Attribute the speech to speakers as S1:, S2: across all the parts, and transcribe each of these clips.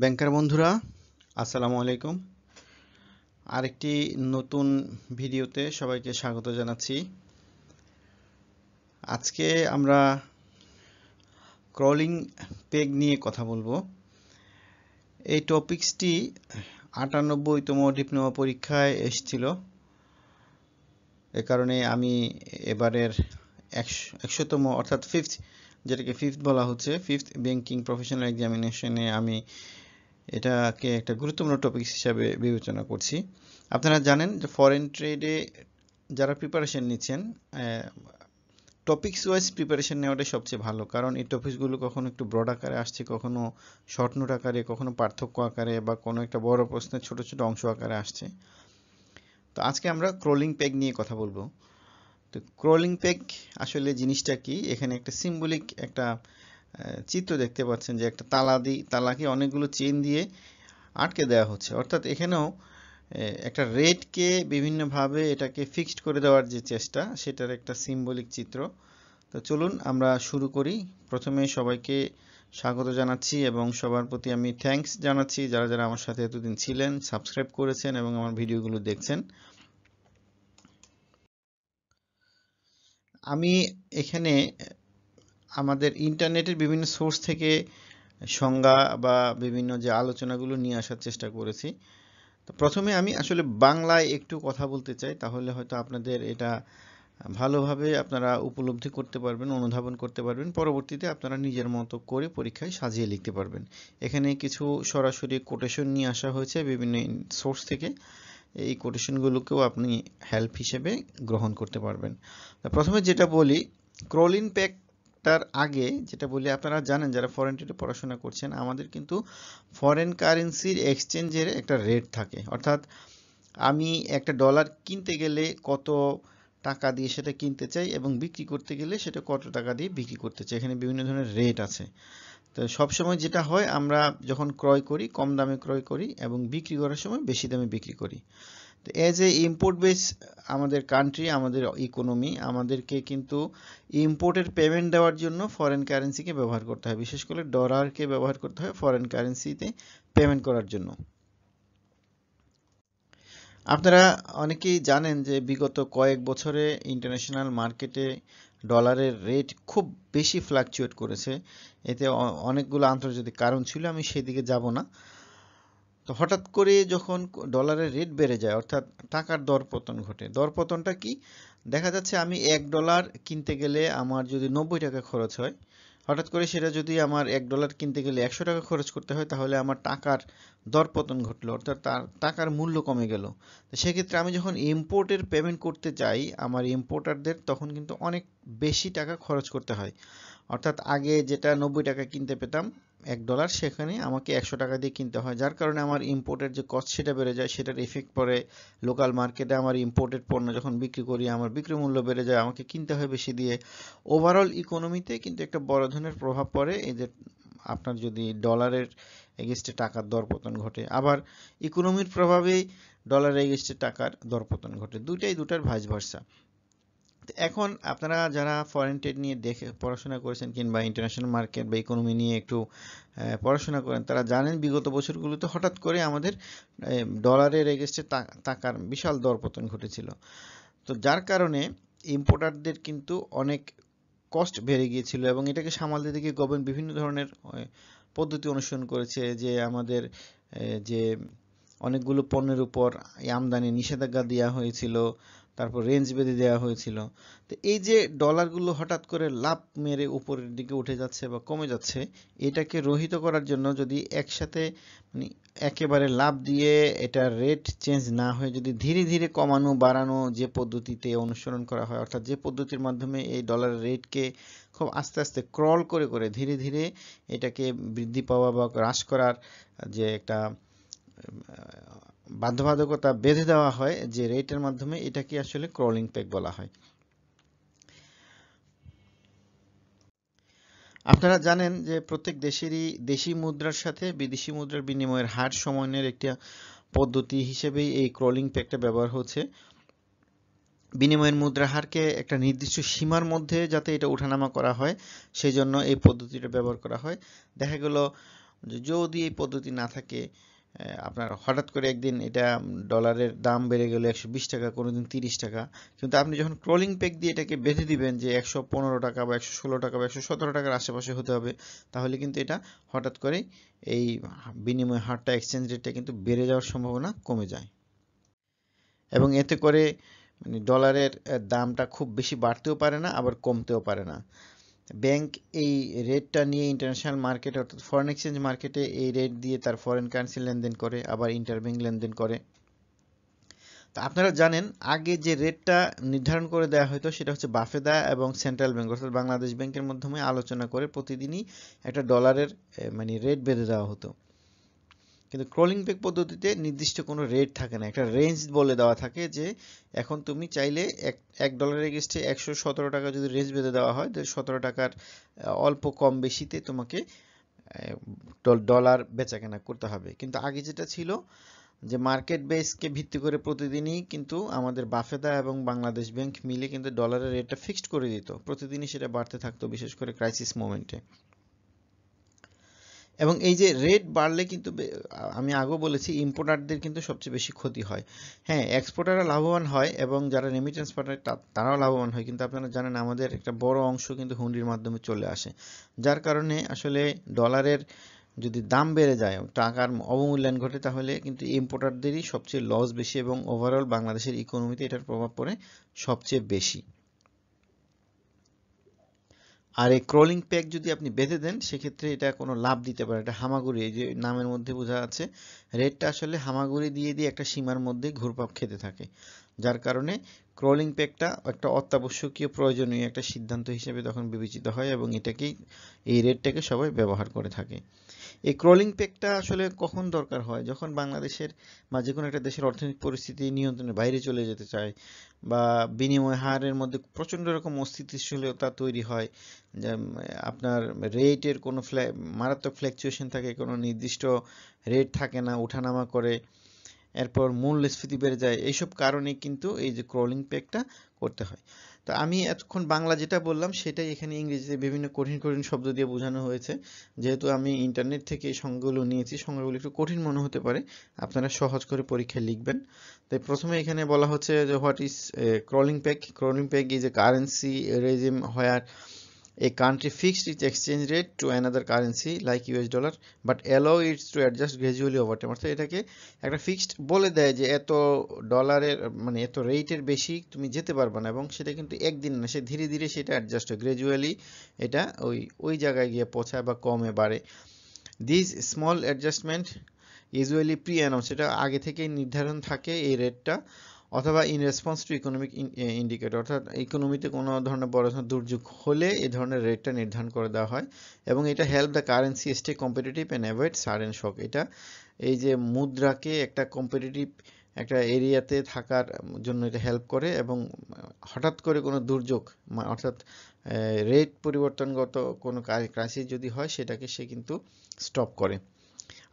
S1: ব্যাংকার বন্ধুরা, আসসালামু আলাইকুম। আরেকটি নতুন ভিডিওতে সবাইকে স্বাগত জানাচ্ছি। আজকে আমরা ক্রলিং পেগ নিয়ে কথা বলবো। এই টপিকসটি ৯৮তম ডিপ্লোমা পরীক্ষায় এসেছিল। এ কারণে আমি এবারের ১০০তম অর্থাৎ ফিফথ, যেটাকে ফিফথ বলা হচ্ছে, ফিফথ ব্যাংকিং প্রফেশনাল এক্সামিনেশনে আমি এটাকে একটা গুরুত্বপূর্ণ টপিক হিসাবে বিবেচনা করছি। আপনারা জানেন যে ফরেন ট্রেডে যারা প্রিপারেশন নিচ্ছেন, টপিকস ওয়াইজ প্রিপারেশন নেওয়াটাই সবচেয়ে ভালো, কারণ এই টপিকসগুলো কখনো একটু ব্রড আকারে আসছে, কখনো শর্ট নোট আকারে, কখনো পার্থক্য আকারে, বা কোনো একটা বড় প্রশ্নের ছোট ছোট অংশ আকারে আসছে। তো আজকে আমরা ক্রলিং পেগ নিয়ে কথা বলবো। তো ক্রলিং পেগ আসলে জিনিসটা কি? এখানে একটা সিম্বলিক একটা চিত্র দেখতে পাচ্ছেন, যে একটা তালাকে অনেকগুলো চেইন দিয়ে আটকে দেওয়া হচ্ছে। অর্থাৎ এখানেও একটা রেটকে বিভিন্নভাবে এটাকে ফিক্সড করে দেওয়ার যে চেষ্টা, সেটার একটা সিম্বলিক চিত্র। তো চলুন আমরা শুরু করি। প্রথমে সবাইকে স্বাগত জানাচ্ছি এবং সবার প্রতি আমি থ্যাঙ্কস জানাচ্ছি যারা যারা আমার সাথে এতদিন ছিলেন, সাবস্ক্রাইব করেছেন এবং আমার ভিডিওগুলো দেখছেন। আমি এখানে আমাদের ইন্টারনেটের বিভিন্ন সোর্স থেকে সংজ্ঞা বা বিভিন্ন যে আলোচনাগুলো নিয়ে আসার চেষ্টা করেছি। তো প্রথমে আমি আসলে বাংলায় একটু কথা বলতে চাই, তাহলে হয়তো আপনাদের এটা ভালোভাবে আপনারা উপলব্ধি করতে পারবেন, অনুধাবন করতে পারবেন। পরবর্তীতে আপনারা নিজের মতো করে পরীক্ষায় সাজিয়ে লিখতে পারবেন। এখানে কিছু সরাসরি কোটেশন নিয়ে আসা হয়েছে বিভিন্ন সোর্স থেকে। এই কোটেশনগুলোকেও আপনি হেল্প হিসেবে গ্রহণ করতে পারবেন। প্রথমে যেটা বলি, ক্রলিং পেগটার আগে যেটা বলি, আপনারা জানেন যারা ফরেন ট্রেডে পড়াশোনা করছেন, আমাদের কিন্তু ফরেন কারেন্সির এক্সচেঞ্জের একটা রেট থাকে। অর্থাৎ আমি একটা ডলার কিনতে গেলে কত টাকা দিয়ে সেটা কিনতে চাই এবং বিক্রি করতে গেলে সেটা কত টাকা দিয়ে বিক্রি করতে চাই, এখানে বিভিন্ন ধরনের রেট আছে। তো সবসময় যেটা হয়, আমরা যখন ক্রয় করি কম দামে ক্রয় করি এবং বিক্রি করার সময় বেশি দামে বিক্রি করি। তো এজ এ ইম্পোর্ট বেস আমাদের কান্ট্রি, আমাদের ইকোনমি, আমাদেরকে কিন্তু ইম্পোর্টের পেমেন্ট দেওয়ার জন্য ফরেন কারেন্সিকে ব্যবহার করতে হয়, বিশেষ করে ডলারকে ব্যবহার করতে হয় ফরেন কারেন্সিতে পেমেন্ট করার জন্য। আপনারা অনেকেই জানেন যে বিগত কয়েক বছরে ইন্টারন্যাশনাল মার্কেটে ডলারের রেট খুব বেশি ফ্লাকচুয়েট করেছে। এতে অনেকগুলো আন্তর্জাতিক কারণ ছিল, আমি সেদিকে যাব না। তো হঠাৎ করে যখন ডলারের রেট বেড়ে যায়, অর্থাৎ টাকার দরপতন ঘটে। দরপতনটা কি? দেখা যাচ্ছে আমি $1 কিনতে গেলে আমার যদি 90 টাকা খরচ হয়, হঠাৎ করে সেটা যদি আমার $1 কিনতে গেলে 100 টাকা খরচ করতে হয়, তাহলে আমার টাকার দরপতন ঘটলো, অর্থাৎ তার টাকার মূল্য কমে গেল। তো সেক্ষেত্রে আমি যখন ইম্পোর্টের পেমেন্ট করতে চাই আমার ইম্পোর্টারদের, তখন কিন্তু অনেক বেশি টাকা খরচ করতে হয়। অর্থাৎ আগে যেটা 90 টাকা কিনতে পেতাম $1, সেখানে আমাকে 100 টাকা দিয়ে কিনতে হয়, যার কারণে আমার ইম্পোর্টের যে কস্ট সেটা বেড়ে যায়, সেটার এফেক্ট পড়ে লোকাল মার্কেটে। আমার ইম্পোর্টেড পণ্য যখন বিক্রি করি, আমার বিক্রি মূল্য বেড়ে যায়, আমাকে কিনতে হয় বেশি দিয়ে। ওভারঅল ইকোনমিতে কিন্তু একটা বড় ধরনের প্রভাব পড়ে এই যে আপনার যদি ডলারের এগেইনস্টে টাকার দরপতন ঘটে। আবার ইকোনমির প্রভাবেই ডলারের এগেইনস্টে টাকার দরপতন ঘটে, দুটার ভাইস ভার্সা। এখন আপনারা যারা ফরেন ট্রেড নিয়ে দেখে পড়াশোনা করেছেন কিংবা ইন্টারন্যাশনাল মার্কেট বা ইকোনমি নিয়ে একটু পড়াশোনা করেন, তারা জানেন বিগত বছরগুলোতে হঠাৎ করে আমাদের ডলারের এগেইনস্টে টাকার বিশাল দরপতন ঘটেছিল। তো যার কারণে ইম্পোর্টারদের কিন্তু অনেক কস্ট বেড়ে গিয়েছিল এবং এটাকে সামাল দিতে গিয়ে গভর্নমেন্ট বিভিন্ন ধরনের পদ্ধতি অনুসরণ করেছে। যে আমাদের যে অনেকগুলো পণ্যের উপর আমদানি নিষেধাজ্ঞা দেওয়া হয়েছিল, তারপর রেঞ্জ বেঁধে দেওয়া হয়েছিল। তো এই যে ডলারগুলো হঠাৎ করে লাফ মেরে উপরের দিকে উঠে যাচ্ছে বা কমে যাচ্ছে, এটাকে রহিত করার জন্য যদি একসাথে মানে একেবারে লাফ দিয়ে এটা রেট চেঞ্জ না হয়ে যদি ধীরে ধীরে কমানো বাড়ানো যে পদ্ধতিতে অনুসরণ করা হয়, অর্থাৎ যে পদ্ধতির মাধ্যমে এই ডলারের রেটকে খুব আস্তে আস্তে ক্রল করে করে ধীরে ধীরে এটাকে বৃদ্ধি পাওয়া বা হ্রাস করার যে একটা বাধ্যবাধকতা বেঁধে দেওয়া হয় যে রেটের মাধ্যমে, এটাকে আসলে ক্রলিং পেগ বলা হয়। আপনারা জানেন যে প্রত্যেক দেশেরই দেশি মুদ্রার সাথে বিদেশি মুদ্রার বিনিময়ের হার সমন্বয়ের একটা পদ্ধতি হিসেবেই এই ক্রলিং পেগটা ব্যবহার হচ্ছে। বিনিময়ের মুদ্রার হারকে একটা নির্দিষ্ট সীমার মধ্যে যাতে এটা ওঠানামা করা হয়, সেই জন্য এই পদ্ধতিটা ব্যবহার করা হয়। দেখা গেল যদি এই পদ্ধতি না থাকে, আপনার হঠাৎ করে একদিন এটা ডলারের দাম বেড়ে গেল 120 টাকা, কোনোদিন 30 টাকা, কিন্তু আপনি যখন ক্রলিং পেগ দিয়ে এটাকে বেঁধে দিবেন যে 115 টাকা বা 116 টাকা বা 117 টাকার আশেপাশে হতে হবে, তাহলে কিন্তু এটা হঠাৎ করে এই বিনিময় হারটা, এক্সচেঞ্জ রেটটা কিন্তু বেড়ে যাওয়ার সম্ভাবনা কমে যায়। এবং এতে করে মানে ডলারের দামটা খুব বেশি বাড়তেও পারে না, আবার কমতেও পারে না। ব্যাংক এই রেটটা নিয়ে ইন্টারন্যাশনাল মার্কেটে অর্থাৎ ফরেন এক্সচেঞ্জ মার্কেটে এই রেট দিয়ে তার ফরেন কারেন্সি লেনদেন করে, আবার ইন্টারব্যাংক লেনদেন করে। তো আপনারা জানেন আগে যে রেটটা নির্ধারণ করে দেওয়া হতো সেটা হচ্ছে বাফেদা এবং সেন্ট্রাল ব্যাংক অর্থাৎ বাংলাদেশ ব্যাংকের মাধ্যমে আলোচনা করে প্রতিদিনই একটা ডলারের মানে রেট বেঁধে দেওয়া হতো। কিন্তু ক্রলিং পেগ পদ্ধতিতে নির্দিষ্ট কোনো রেট থাকে না, একটা রেঞ্জ বলে দেওয়া থাকে যে এখন তুমি চাইলে এক ডলারের এগেইনস্টে 117 টাকা যদি রেঞ্জ বেঁধে দেওয়া হয়, তাহলে 17 টাকার অল্প কম বেশিতে তোমাকে ডলার বেচাকেনা করতে হবে। কিন্তু আগে যেটা ছিল যে মার্কেট বেসকে ভিত্তি করে প্রতিদিনই কিন্তু আমাদের বাফেদা এবং বাংলাদেশ ব্যাংক মিলে কিন্তু ডলারের রেটটা ফিক্সড করে দিত, প্রতিদিনই সেটা বাড়তে থাকতো, বিশেষ করে ক্রাইসিস মোমেন্টে। এবং এই যে রেট বাড়লে কিন্তু আমি আগেও বলেছি ইম্পোর্টারদের কিন্তু সবচেয়ে বেশি ক্ষতি হয়। হ্যাঁ, এক্সপোর্টাররা লাভবান হয় এবং যারা রেমিটেন্স পাঠায় তারাও লাভবান হয়, কিন্তু আপনারা জানেন আমাদের একটা বড় অংশ কিন্তু হুন্ডির মাধ্যমে চলে আসে, যার কারণে আসলে ডলারের যদি দাম বেড়ে যায়, টাকার অবমূল্যায়ন ঘটে, তাহলে কিন্তু ইম্পোর্টারদেরই সবচেয়ে লস বেশি এবং ওভারঅল বাংলাদেশের ইকোনমিতে এটার প্রভাব পড়ে সবচেয়ে বেশি। আর এই ক্রলিং প্যাক যদি আপনি বেঁধে দেন সেক্ষেত্রে এটা কোনো লাভ দিতে পারে, এটা হামাগুড়ি, এই যে নামের মধ্যে বোঝা যাচ্ছে রেটটা আসলে হামাগুড়ি দিয়ে দিয়ে একটা সীমার মধ্যে ঘুরপাক খেতে থাকে, যার কারণে ক্রলিং প্যাকটা একটা অত্যাবশ্যকীয় প্রয়োজনীয় একটা সিদ্ধান্ত হিসেবে তখন বিবেচিত হয় এবং এটাকেই এই রেটটাকে সবাই ব্যবহার করে থাকে। এই ক্রলিং পেগটা আসলে কখন দরকার হয়, যখন বাংলাদেশের বা যে কোনো একটা দেশের অর্থনৈতিক পরিস্থিতি নিয়ন্ত্রণের বাইরে চলে যেতে চায় বা বিনিময় হারের মধ্যে প্রচণ্ড রকম অস্থিতিশীলতা তৈরি হয়, যে আপনার রেটের কোনো মারাত্মক ফ্ল্যাকচুয়েশন থাকে, কোনো নির্দিষ্ট রেট থাকে না, ওঠানামা করে, এরপর মূল্যস্ফীতি বেড়ে যায়, এইসব কারণে কিন্তু এই যে ক্রলিং পেগটা করতে হয়। তো আমি এতক্ষণ বাংলা যেটা বললাম সেটাই এখানে ইংরেজিতে বিভিন্ন কঠিন কঠিন শব্দ দিয়ে বোঝানো হয়েছে। যেহেতু আমি ইন্টারনেট থেকে এই সংজ্ঞাগুলো নিয়েছি, সংজ্ঞাগুলো একটু কঠিন মনে হতে পারে, আপনারা সহজ করে পরীক্ষায় লিখবেন। তাই প্রথমে এখানে বলা হচ্ছে যে what is crawling peg. Crawling peg is A currency regime where a country fixed its exchange rate to another currency like US dollar but allow it to adjust gradually over time। অর্থাৎ এটাকে একটা fixed বলে দেয় যে এত ডলারের মানে এত রেটের বেশি তুমি যেতে পারবে না, এবং সেটা কিন্তু একদিন না, সে ধীরে ধীরে সেটা অ্যাডজাস্ট হয়, গ্রাজুয়ালি এটা ওই জায়গায় গিয়ে পৌঁছায় বা কমে বাড়ে। This small adjustment usually pre announce, এটা আগে থেকেই নির্ধারণ থাকে এই রেটটা, অথবা in response to economic indicator, অর্থাৎ ইকোনমিতে কোনো ধরনের বড় ধরনের দুর্যোগ হলে এই ধরনের রেটটা নির্ধারণ করে দেওয়া হয়। এবং এটা help the currency stay competitive and avoid sudden shock, এটা এই যে মুদ্রাকে একটা কম্পিটিটিভ একটা এরিয়াতে থাকার জন্য এটা হেল্প করে, এবং হঠাৎ করে কোনো দুর্যোগ অর্থাৎ রেট পরিবর্তনগত কোনো ক্রাইসিস যদি হয় সেটাকে সে কিন্তু স্টপ করে।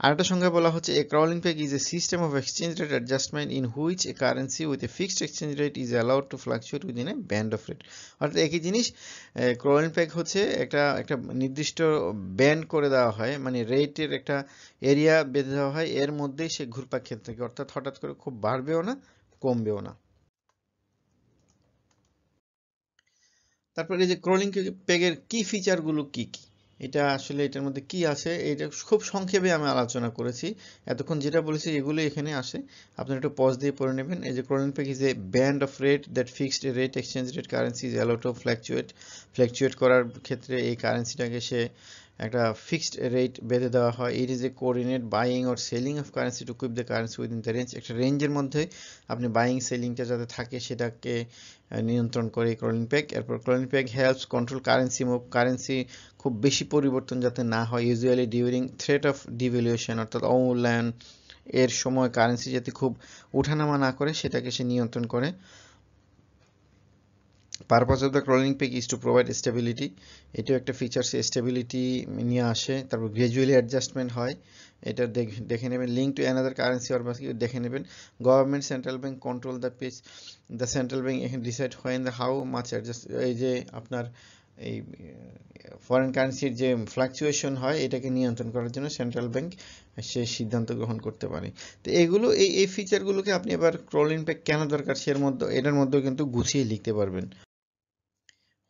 S1: আরেকটা সংজ্ঞা বলা হচ্ছে a crawling peg is a system of exchange rate adjustment in which a currency with a fixed exchange rate is allowed to fluctuate within a band of rate. অর্থাৎ একই জিনিস, ক্রলিং পেগ হচ্ছে একটা একটা নির্দিষ্ট ব্যান্ড করে দেওয়া হয়, মানে রেটের একটা এরিয়া বেঁধে দেওয়া হয়, এর মধ্যেই সে ঘুরপাক খেতে থাকে, অর্থাৎ হঠাৎ করে খুব বাড়বেও না কমবেও না। তারপরে এই যে ক্রলিং পেগের কি ফিচারগুলো কি কি, এটা আসলে এটার মধ্যে কি আছে এটা খুব সংক্ষেপে আমি আলোচনা করেছি, এতক্ষণ যেটা বলেছি এগুলো এখানে আসে, আপনারা একটু পজ দিয়ে পড়ে নেবেন। এই যে crawling peg is A band of rate that fixed rate exchange rate currency is allowed two fluctuate করার ক্ষেত্রে এই কারেন্সিটাকে সে একটা ফিক্সড রেট বেঁধে দেওয়া হয়। It is a coordinate buying or selling of currency to keep the currency within the range, একটা রেঞ্জের মধ্যে আপনি বাইং সেলিংটা যাতে থাকে সেটাকে নিয়ন্ত্রণ করে ক্রলিং পেগ। এরপর crawling peg helps control currency move, currency খুব বেশি পরিবর্তন যাতে না হয়, usually during threat of devaluation, অর্থাৎ অবমূল্যায়ন এর সময় কারেন্সি যাতে খুব ওঠানামা না করে সেটাকে সে নিয়ন্ত্রণ করে। Purpose of the crawling peg is to provide stability, এটাও একটা ফিচার্স, স্টেবিলিটি নিয়ে আসে। তারপর গ্রাজুয়ালি অ্যাডজাস্টমেন্ট হয়, এটা দেখে নেবেন। Link to another currency or দেখে নেবেন। Government central bank control the peg, the central bank এখানে decide when the how much adjust, এই যে আপনার এই ফরেন কারেন্সির যে ফ্লাকচুয়েশন হয় এটাকে নিয়ন্ত্রণ করার জন্য সেন্ট্রাল ব্যাংক সে সিদ্ধান্ত গ্রহণ করতে পারে। তো এগুলো এই ফিচারগুলোকে আপনি এবার ক্রলিং পেগ কেন দরকার এটার মধ্যেও কিন্তু গুছিয়ে লিখতে পারবেন।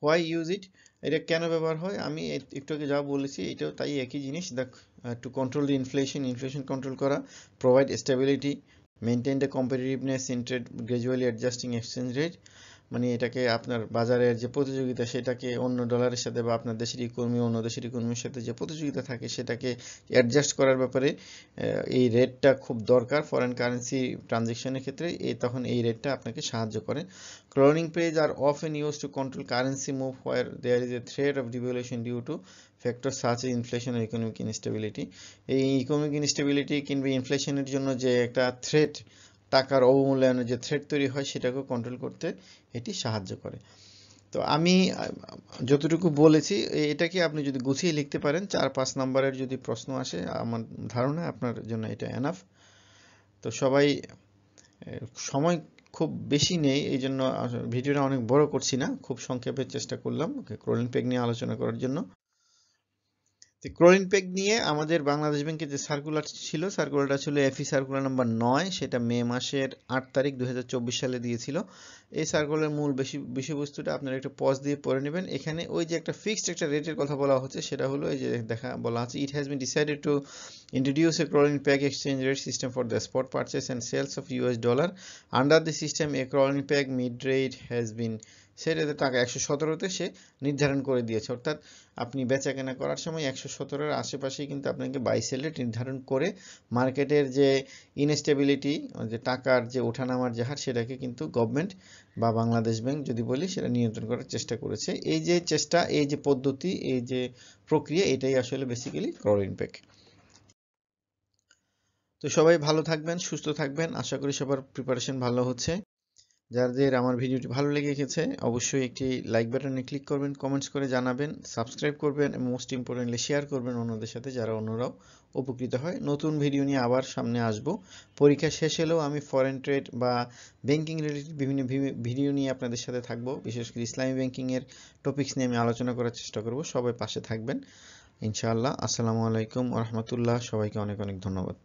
S1: হোয়াই ইউজ ইট, এটা কেন ব্যবহার হয় আমি একটু আগে যা বলেছি এটাও তাই একই জিনিস। To control the inflation control করা, provide stability, maintain the competitiveness in trade, gradually adjusting exchange rate, মানে এটাকে আপনার বাজারের যে প্রতিযোগিতা সেটাকে অন্য ডলারের সাথে বা আপনার দেশের ইকোনমি অন্য দেশের ইকোনমির সাথে যে প্রতিযোগিতা থাকে সেটাকে অ্যাডজাস্ট করার ব্যাপারে এই রেটটা খুব দরকার ফরেন কারেন্সি ট্রানজেকশনের ক্ষেত্রে। তখন এই রেটটা আপনাকে সাহায্য করে। Crawling peg are often used to control currency move where there is a threat of devaluation due to factors such as inflation or economic instability। এই ইকোনমিক ইনস্টেবিলিটি কিংবা ইনফ্লেশনের জন্য যে একটা থ্রেট, টাকার অবমূল্যায়নের যে থ্রেট তৈরি হয় সেটাকেও কন্ট্রোল করতে এটি সাহায্য করে। তো আমি যতটুকু বলেছি এটাকে আপনি যদি গুছিয়ে লিখতে পারেন 4-5 নম্বরের যদি প্রশ্ন আসে আমার ধারণা আপনার জন্য এটা এনাফ। তো সবাই সময় খুব বেশি নেই এই জন্য ভিডিওটা অনেক বড় করছি না, খুব সংক্ষেপে চেষ্টা করলাম ক্রলিং পেগ নিয়ে আলোচনা করার জন্য। ক্রলিং পেগ নিয়ে আমাদের বাংলাদেশ ব্যাংকের যে সার্কুলার ছিল, সার্কুলারটা ছিল এফই সার্কুলার নাম্বার 9, সেটা মে মাসের 8 তারিখ 2024 সালে দিয়েছিল। এই সার্কুলারের মূল বিষয়বস্তুটা আপনারা একটু পজ দিয়ে পড়ে নেবেন। এখানে ওই যে একটা ফিক্সড একটা রেটের কথা বলা হচ্ছে সেটা হলো এই যে বলা আছে, it has been decided to introduce a crawling peg exchange rate system for the spot purchase and sales of US dollar. Under the system, a crawling peg mid rate has been set, এতে টাকা 117তে সে নির্ধারণ করে দিয়েছে। অর্থাৎ আপনি বেচা কেনা করার সময় 117-এর আশেপাশেই কিন্তু আপনাকে বাই সেল রেট নির্ধারণ করে মার্কেটের যে ইনস্টেবিলিটি, যে টাকার যে ওঠানামার যে হার, সেটাকে কিন্তু গভর্নমেন্ট বা বাংলাদেশ ব্যাংক যদি বলি সেটা নিয়ন্ত্রণ করার চেষ্টা করেছে। এই যে চেষ্টা, এই যে পদ্ধতি, এই যে প্রক্রিয়া, এটাই আসলে বেসিক্যালি ক্রলিং পেগ। তো সবাই ভালো থাকবেন, সুস্থ থাকবেন, আশা করি সবার প্রিপারেশন ভালো হচ্ছে। যাদের আমার ভিডিওটি ভালো লেগে গেছে অবশ্যই একটি লাইক বাটনে ক্লিক করবেন, কমেন্টস করে জানাবেন, সাবস্ক্রাইব করবেন এবং মোস্ট ইম্পর্টেন্টলি শেয়ার করবেন অন্যদের সাথে যারা অন্যরাও উপকৃত হয়। নতুন ভিডিও নিয়ে আবার সামনে আসব। পরীক্ষা শেষ হলেও আমি ফরেন ট্রেড বা ব্যাংকিং রিলেটেড বিভিন্ন ভিডিও নিয়ে আপনাদের সাথে থাকবো। বিশেষ করে ইসলামী ব্যাংকিংয়ের টপিকস নিয়ে আমি আলোচনা করার চেষ্টা করব। সবাই পাশে থাকবেন ইনশাআল্লাহ। আসসালামু আলাইকুম ওয়া রাহমাতুল্লাহ। সবাইকে অনেক অনেক ধন্যবাদ।